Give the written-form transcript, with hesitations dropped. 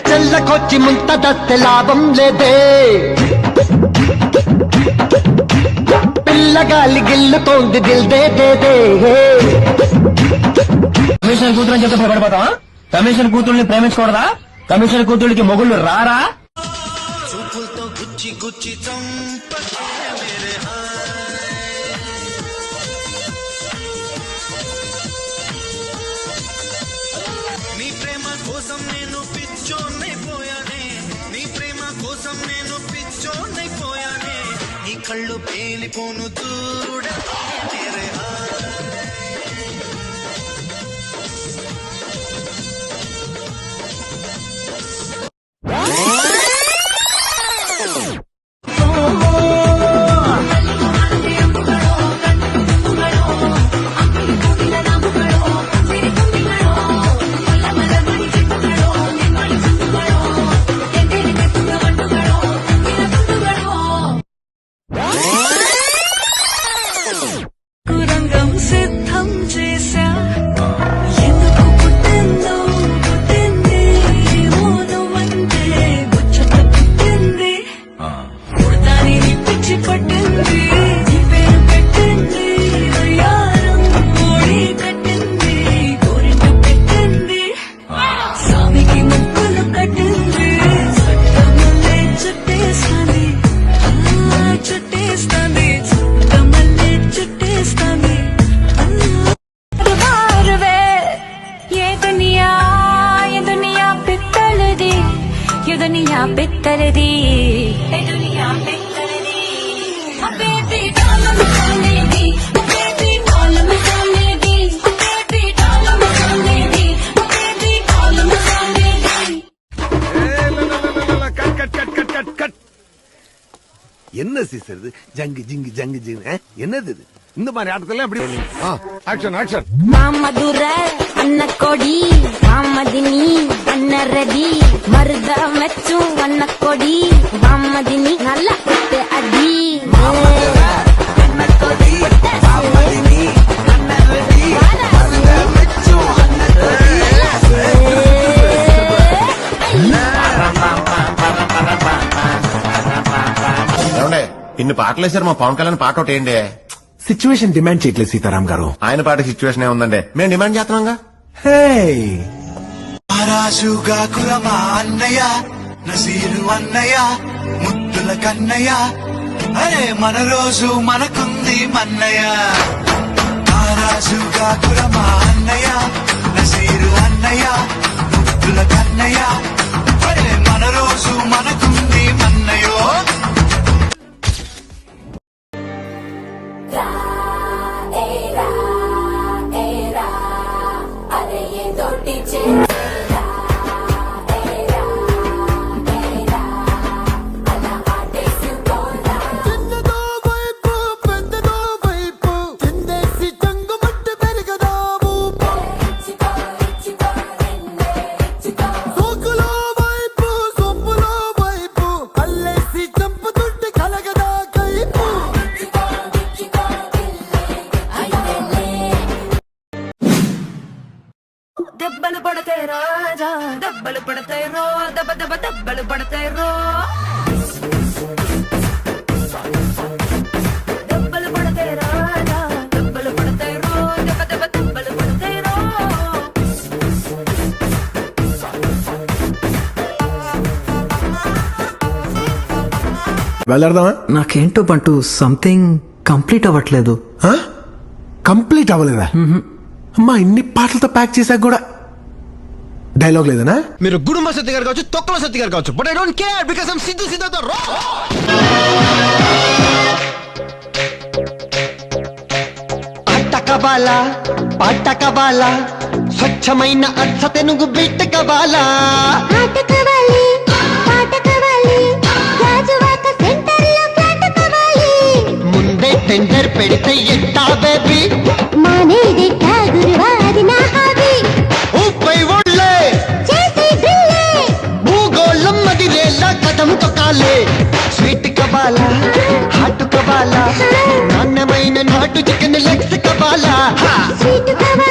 చెల్లకొచ్చి ముంతదస్తే లాభం లేదే, పిల్లగాలి గిల్లుతోంది దిల్ దే దే దే. కమిషనర్ కూతురు అని చెప్తే భయపడిపోతావా? కమిషనర్ కూతుర్ని ప్రేమించకూడదా? కమిషనర్ కూతురికి మొగుళ్ళు రారా? చూపులతో గుచ్చి గుచ్చి నీ ప్రేమ కోసం నేను పిచ్చోనైపోయానే, నీ ప్రేమ కోసం నేను పిచ్చోనైపోయానే, నీ కళ్ళు పేలిపోను చూడ మేరే दुनिया बेहतर दी, दुनिया बेहतर दी, बेबी डाल मचाने दी, बेबी डाल मचाने दी, बेबी डाल मचाने दी, बेबी डाल मचाने दी. Cut cut cut cut cut cut. என்ன சிஸ்டர் இது? ஜங்கு ஜிங்கு ஜங்கு ஜிங்கு என்னது இது? இந்த மாதிரி ஆட்டத்துல அப்படி ஆக்ஷன் ஆக்ஷன். மாமதுர அன்ன கொடி மாமதினி அன்ன ரெடி மருத மெச்சு அன்ன கொடி மாமதினி நல்ல குத்து அடி. அன்ன கொடி மாமதினி அன்ன ரெடி மருத மெச்சு அன்ன கொடி. ఇన్ని పాటలు వేశారు, మా పవన్ కళ్యాణ్ పాట ఒకటి ఏంటి? సిచ్యువేషన్ డిమాండ్ చేయట్లేదు సీతారాం గారు. ఆయన పాట సిచ్యువేషన్ ఏముందండి, మేము డిమాండ్ చేస్తున్నాంగా. రాజుగా కురమా అన్నయ్య, నసీరు అన్నయ్య, ముద్దుల కన్నయ్య, అరే మన రోజు మనకుంది మన్నయ్య. రాజుగా కురమా అన్నయ్య, నసీరు అన్నయ్య, ముద్దుల కన్నయ్య, అరే మన రోజు మనకుంది మన్నయ్యో. దెబ్బలు పడతాయి రాజా, దెబ్బలు పడతాయి రో, దెబ్బ దెబ్బ దెబ్బలు పడతాయి రో, దెబ్బలు పడతాయి రాజా, దెబ్బలు పడతాయి రో, దెబ్బ దెబ్బ దెబ్బలు పడతాయి రో. వెళ్ళాడదామా? నాకేంటో బంటూ సంథింగ్ కంప్లీట్ అవ్వట్లేదు. కంప్లీట్ అవ్వలేదా? అమ్మా ఇన్ని పాటలతో ప్యాక్ చేశాక కూడా డైలాగ్ లేదనా? మీరు గుడుంబ సత్తి గారు కావచ్చు, తొక్కల సత్తి గారు కావచ్చు, but I don't care because I'm Siddhu Siddhartha రా. ఆటకబాల పాటకబాల స్వచ్ఛమైన అర్థ తెనుగు బిట్టకబాల. ఆటకవాలి పాటకవాలి రాజువాక సెంటర్లో ఫ్లాట్ కావాలి. ముందెట్టే టెండర్ పెడితే ఎట్టా బేబీ మానేదెట్ట గురువాది నా హాబీ ఊపై ఒళ్ళే చేసే డ్రిల్లే భూగోళం మదిరేలా కథం తొక్కాలే స్వీట్ కబాలా హాట్ కబాలా నాణ్యమైన నాటు చికెన్ లెగ్స్ కబాలా స్వీట్ కవా